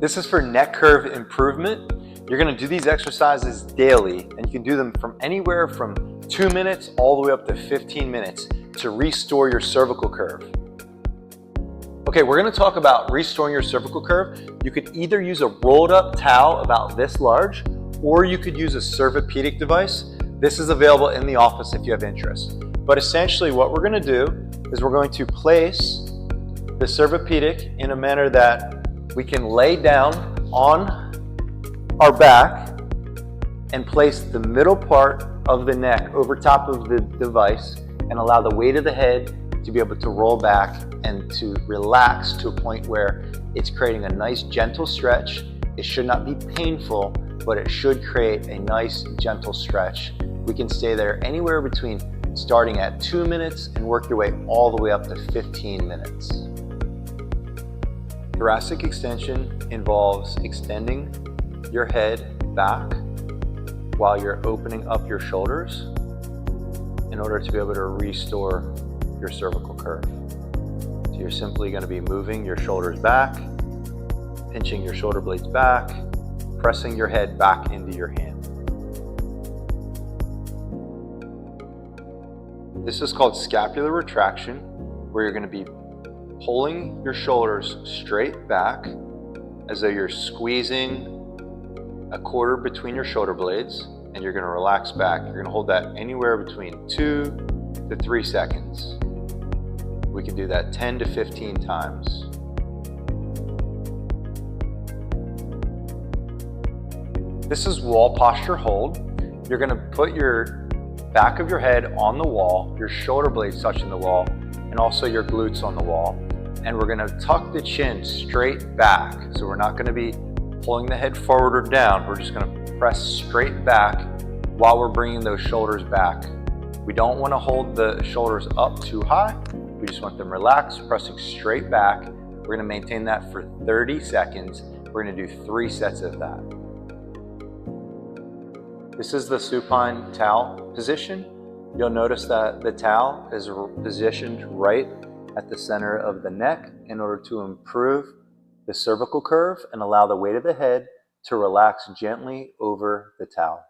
This is for neck curve improvement. You're gonna do these exercises daily, and you can do them from anywhere from 2 minutes all the way up to 15 minutes to restore your cervical curve. Okay, we're gonna talk about restoring your cervical curve. You could either use a rolled up towel about this large, or you could use a cervipedic device. This is available in the office if you have interest. But essentially what we're gonna do is we're going to place the cervipedic in a manner that we can lay down on our back and place the middle part of the neck over top of the device and allow the weight of the head to be able to roll back and to relax to a point where it's creating a nice gentle stretch. It should not be painful, but it should create a nice gentle stretch. We can stay there anywhere between starting at 2 minutes and work your way all the way up to 15 minutes. Thoracic extension involves extending your head back while you're opening up your shoulders in order to be able to restore your cervical curve. So you're simply going to be moving your shoulders back, pinching your shoulder blades back, pressing your head back into your hand. This is called scapular retraction, where you're going to be pulling your shoulders straight back as though you're squeezing a quarter between your shoulder blades, and you're going to relax back. You're going to hold that anywhere between 2 to 3 seconds. We can do that 10 to 15 times. This is wall posture hold. You're going to put your back of your head on the wall, your shoulder blades touching the wall, and also your glutes on the wall. And we're going to tuck the chin straight back. So we're not going to be pulling the head forward or down. We're just going to press straight back while we're bringing those shoulders back. We don't want to hold the shoulders up too high. We just want them relaxed, pressing straight back. We're going to maintain that for 30 seconds. We're going to do 3 sets of that. This is the supine towel position. You'll notice that the towel is positioned right at the center of the neck in order to improve the cervical curve and allow the weight of the head to relax gently over the towel.